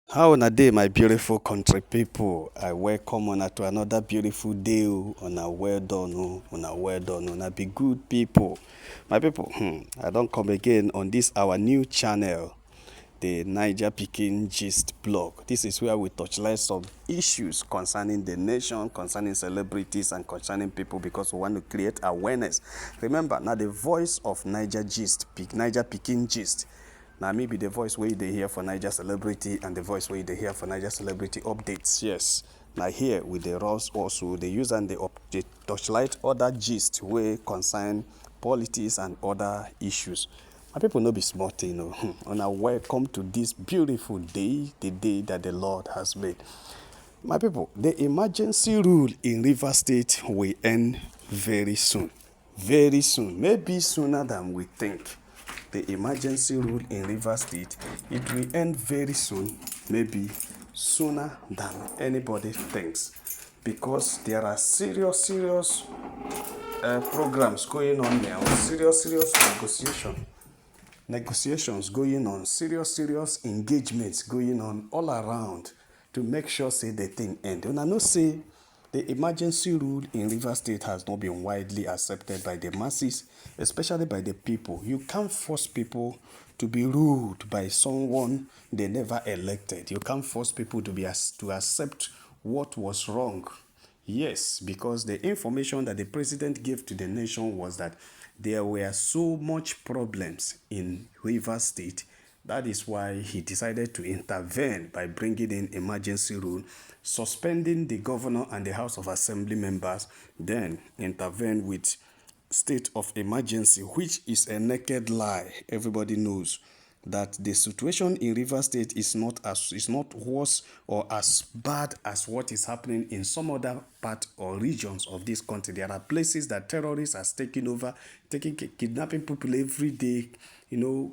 How on a day, my beautiful country people? I welcome on to another beautiful day. On a well done, on a well done, on a be good people. My people, I don't come again on this our new channel, the Niger Peking Gist blog. This is where we touchlight some issues concerning the nation, concerning celebrities, and concerning people because we want to create awareness. Remember, now the voice of Niger Peking Gist. Now me be the voice where they hear for Niger celebrity and the voice where they hear for Niger celebrity updates. Yes. Now here with the Ross also they use and they touchlight other gist where concern politics and other issues. My people no be smart, you know. And I welcome to this beautiful day, the day that the Lord has made. My people, the emergency rule in River State will end very soon. Very soon, maybe sooner than we think. The emergency rule in River State, it will end very soon, maybe sooner than anybody thinks. Because there are serious programs going on now, serious negotiations going on, serious engagements going on all around to make sure say the thing end. And I know say the emergency rule in River State has not been widely accepted by the masses, especially by the people. You can't force people to be ruled by someone they never elected. You can't force people to accept what was wrong. Yes, because the information that the president gave to the nation was that there were so much problems in Rivers State. That is why he decided to intervene by bringing in emergency rule, suspending the governor and the House of Assembly members, then intervene with state of emergency, which is a naked lie. Everybody knows that the situation in River State is not worse or as bad as what is happening in some other part or regions of this country. There are places that terrorists are taking over, kidnapping people every day,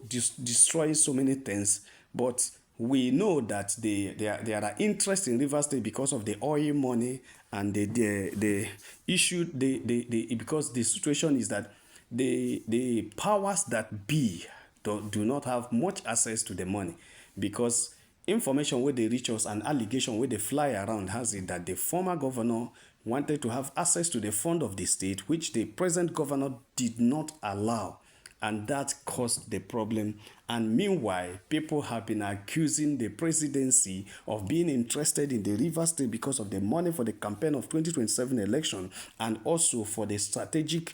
destroying so many things. But we know that there are interest in River State because of the oil money and the issue because the situation is that the powers that be do not have much access to the money because information where they reach us and allegation where they fly around has it that the former governor wanted to have access to the fund of the state, which the present governor did not allow. And that caused the problem. And meanwhile, people have been accusing the presidency of being interested in the River State because of the money for the campaign of 2027 election and also for the strategic,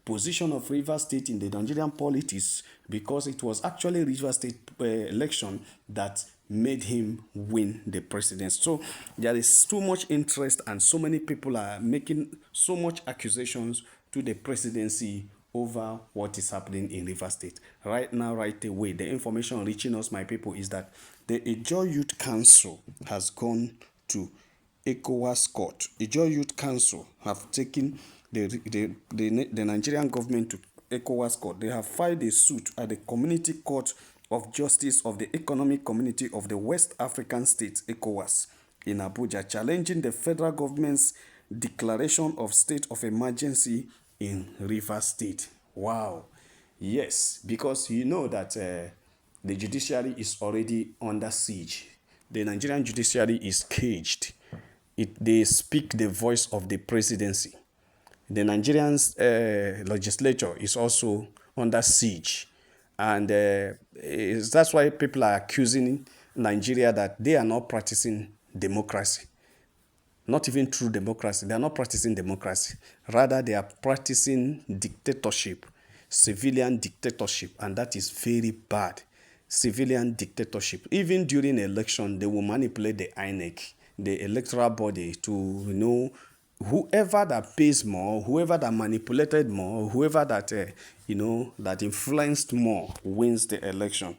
position of River State in the Nigerian politics because it was actually River State election that made him win the presidency. So there is too much interest and so many people are making so much accusations to the presidency over what is happening in River State. Right now, right away, the information reaching us, my people, is that the Ijaw Youth Council has gone to Ecowas court. Ijaw Youth Council have taken the Nigerian government to Ecowas court. They have filed a suit at the Community Court of Justice of the Economic Community of the West African States, ECOWAS, in Abuja, challenging the federal government's declaration of state of emergency in Rivers State. Wow. Yes, because you know that the judiciary is already under siege. The Nigerian judiciary is caged. They speak the voice of the presidency. The Nigerian legislature is also under siege. And that's why people are accusing Nigeria that they are not practicing democracy. Not even true democracy. They are not practicing democracy. Rather, they are practicing dictatorship, civilian dictatorship, and that is very bad. Civilian dictatorship. Even during election, they will manipulate the INEC, the electoral body, to whoever that pays more, whoever that manipulated more, whoever that that influenced more wins the election.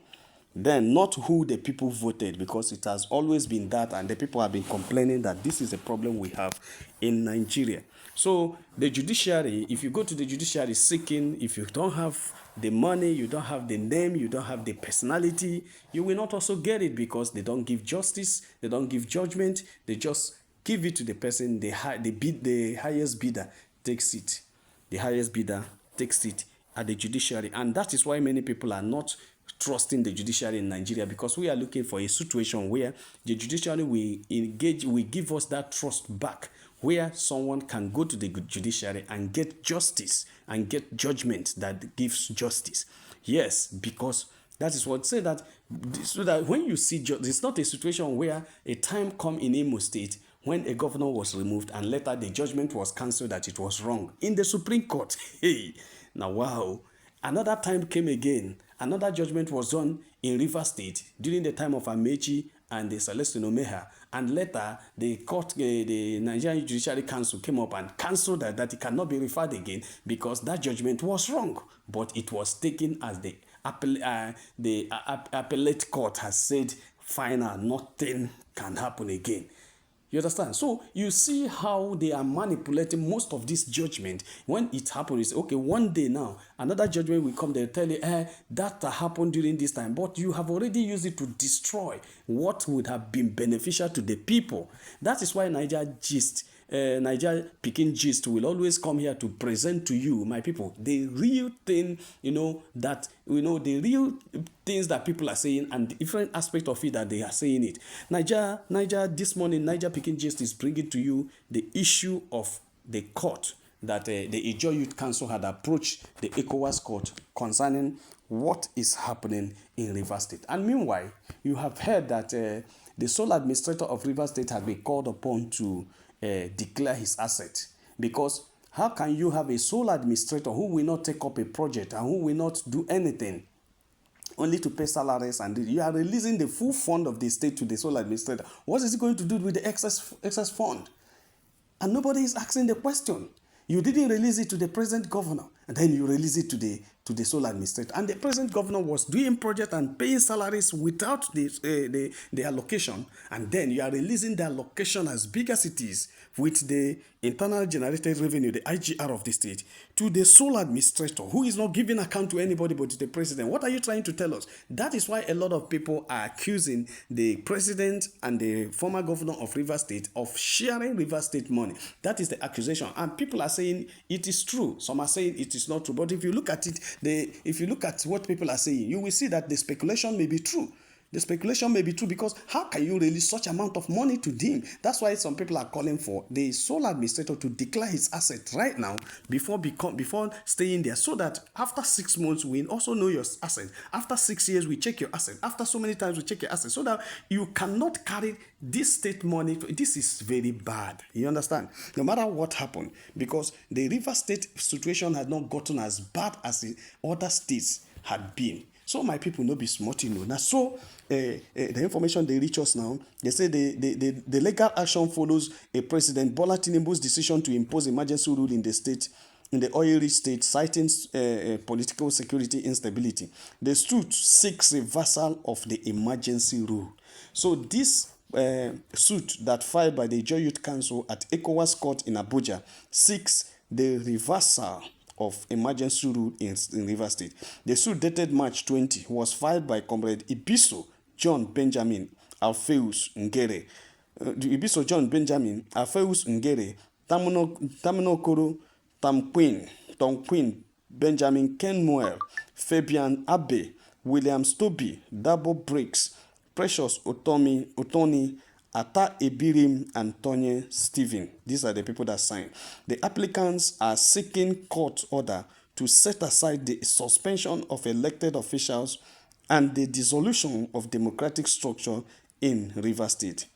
Then not who the people voted, because it has always been that, and the people have been complaining that this is a problem we have in Nigeria. So the judiciary, if you go to the judiciary seeking, if you don't have the money, you don't have the name, you don't have the personality, you will not also get it, because they don't give justice, they don't give judgment, they just give it to the person, the highest bidder takes it. The highest bidder takes it at the judiciary. And that is why many people are not trusting the judiciary in Nigeria, because we are looking for a situation where the judiciary will give us that trust back, where someone can go to the judiciary and get justice and get judgment that gives justice. Yes, because that is what say that, so that when you see, it's not a situation where a time come in Imo State when a governor was removed and later the judgment was cancelled that it was wrong in the Supreme Court. Hey, now wow. Another time came again. Another judgment was done in Rivers State during the time of Amechi and the Celestine Omeha. And later, the court, the Nigerian Judiciary Council came up and cancelled that it cannot be referred again because that judgment was wrong. But it was taken as the appellate court has said, final, nothing can happen again. You understand? So you see how they are manipulating most of this judgment. When it happens, okay, one day now, another judgment will come, they'll tell you, that happened during this time, but you have already used it to destroy what would have been beneficial to the people. That is why Niger Peking Gist will always come here to present to you, my people, the real thing, the real things that people are saying and the different aspect of it that they are saying it. Niger, this morning, Niger Peking Gist is bringing to you the issue of the court that the Ijaw Youth Council had approached the Ecowas court concerning what is happening in Rivers State. And meanwhile, you have heard that the sole administrator of Rivers State has been called upon to declare his asset, because how can you have a sole administrator who will not take up a project and who will not do anything only to pay salaries, and you are releasing the full fund of the state to the sole administrator? What is he going to do with the excess fund? And nobody is asking the question. You didn't release it to the present governor, and then you release it to the sole administrator. And the present governor was doing project and paying salaries without the allocation, and then you are releasing the allocation as big as it is with the internal generated revenue, the IGR of the state, to the sole administrator who is not giving account to anybody but to the president. What are you trying to tell us? That is why a lot of people are accusing the president and the former governor of Rivers State of sharing Rivers State money. That is the accusation, and people are saying it is true. Some are saying it is not true. But if you look at it, if you look at what people are saying, you will see that the speculation may be true. The speculation may be true, because how can you release such amount of money to him? That's why some people are calling for the sole administrator to declare his asset right now before staying there, so that after 6 months we also know your asset. After 6 years we check your asset. After so many times we check your asset, so that you cannot carry this state money. This is very bad. You understand? No matter what happened, because the River State situation had not gotten as bad as the other states had been. So my people no be smart, Now, so the information they reach us now, they say the legal action follows a President Bola Tinubu's decision to impose emergency rule in the state, in the oil-rich state, citing political security instability. The suit seeks reversal of the emergency rule. So this suit that filed by the Ijaw Youth Council at Ecowas Court in Abuja seeks the reversal of emergency rule in Rivers State. The suit dated March 20 was filed by Comrade Ibiso John Benjamin Alpheus Ngere. Ibiso John Benjamin Alpheus Ngere, Tamunokoro Tomquin Benjamin Kenmuel, Fabian Abe, William Stoby, Dabo Briggs, Precious Otoni, Ata Ebirim, and Tonye Stephen. These are the people that signed. The applicants are seeking court order to set aside the suspension of elected officials and the dissolution of democratic structure in Rivers State.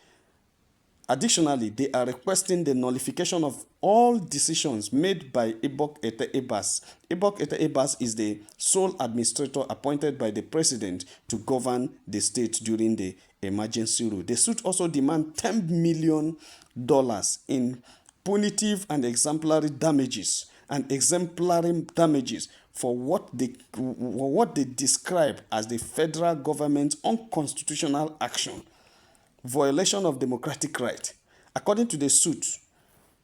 Additionally, they are requesting the nullification of all decisions made by Ibok Ete Ebas. Ibok Ete Ebas is the sole administrator appointed by the president to govern the state during the emergency rule. The suit also demands $10 million in punitive and exemplary damages for what they describe as the federal government's unconstitutional action, violation of democratic right. According to the suit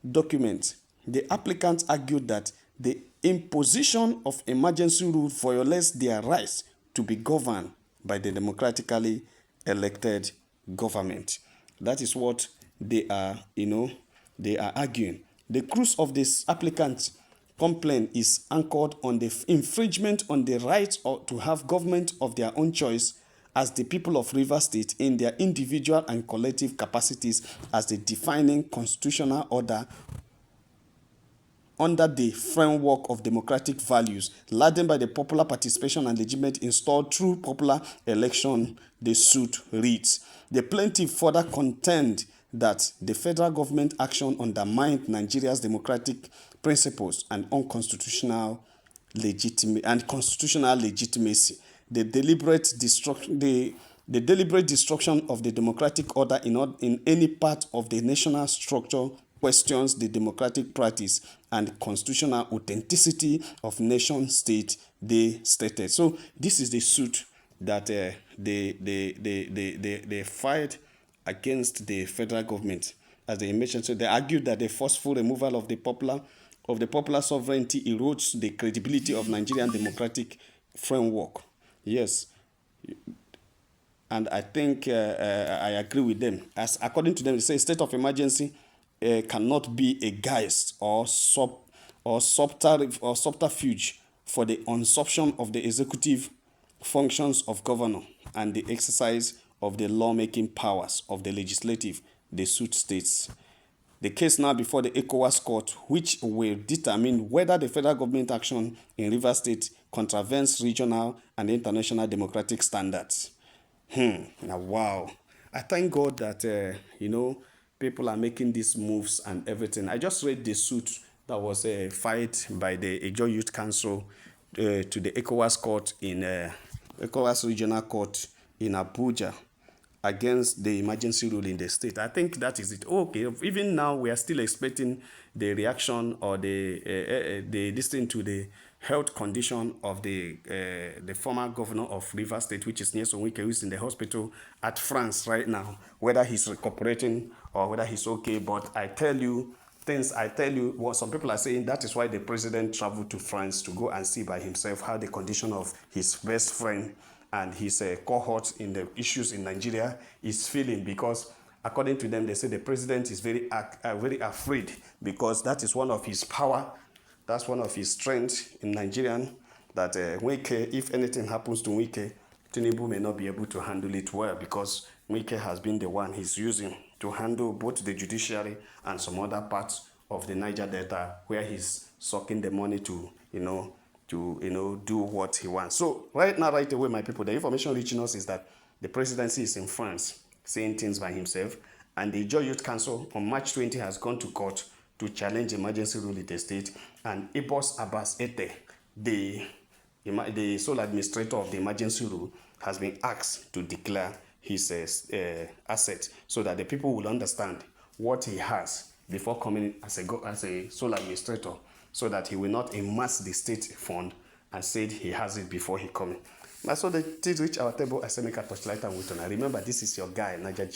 document, the applicants argued that the imposition of emergency rule violates their rights to be governed by the democratically elected government. That is what they are arguing. The crux of this applicant's complaint is anchored on the infringement on the right to have government of their own choice as the people of Rivers State in their individual and collective capacities as the defining constitutional order under the framework of democratic values, laden by the popular participation and legitimate installed through popular election, the suit reads. The plaintiff further contend that the federal government action undermined Nigeria's democratic principles and unconstitutional constitutional legitimacy. The deliberate destruction of the democratic order in any part of the national structure questions the democratic practice and constitutional authenticity of nation state, they stated. So this is the suit that they filed against the federal government. As they mentioned, so they argued that the forceful removal of the popular sovereignty erodes the credibility of Nigerian democratic framework. Yes, and I think I agree with them. As according to them, they say state of emergency cannot be a guise or subterfuge for the usurpation of the executive functions of governor and the exercise of the lawmaking powers of the legislative, the suit states. The case now before the Ecowas court, which will determine whether the federal government action in Rivers State contravenes regional and international democratic standards. Now, wow. I thank God that, people are making these moves and everything. I just read the suit that was filed by the Ejo Youth Council to the Ecowas court in Ecowas Regional Court in Abuja against the emergency rule in the state. I think that is it. Okay, even now we are still expecting the reaction or the listening to the health condition of the former governor of Rivers State, which is Nyesom Wike, who is in the hospital at France right now, whether he's recuperating or whether he's okay. But I tell you, what some people are saying, that is why the president traveled to France to go and see by himself how the condition of his best friend and his cohort in the issues in Nigeria is feeling, because according to them, they say the president is very afraid, because that is one of his power, that's one of his strengths in Nigerian, that Wike, if anything happens to Wike, Tinubu may not be able to handle it well, because Wike has been the one he's using to handle both the judiciary and some other parts of the Niger Delta where he's sucking the money to do what he wants. So right now, right away, my people, the information reaching us is that the presidency is in France saying things by himself, and the Joy Youth Council on March 20 has gone to court to challenge emergency rule in the state, and Ibos Abbas Ete, the sole administrator of the emergency rule, has been asked to declare his asset so that the people will understand what he has before coming as a sole administrator, so that he will not amass the state fund and said he has it before he coming. So the things reach our table, I say make a touchlight and wait on. Remember, this is your guy, Niger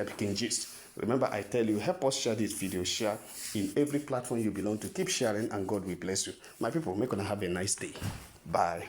Picking Gist. Remember, I tell you, help us share this video, share in every platform you belong to. Keep sharing and God will bless you. My people, make gonna have a nice day. Bye.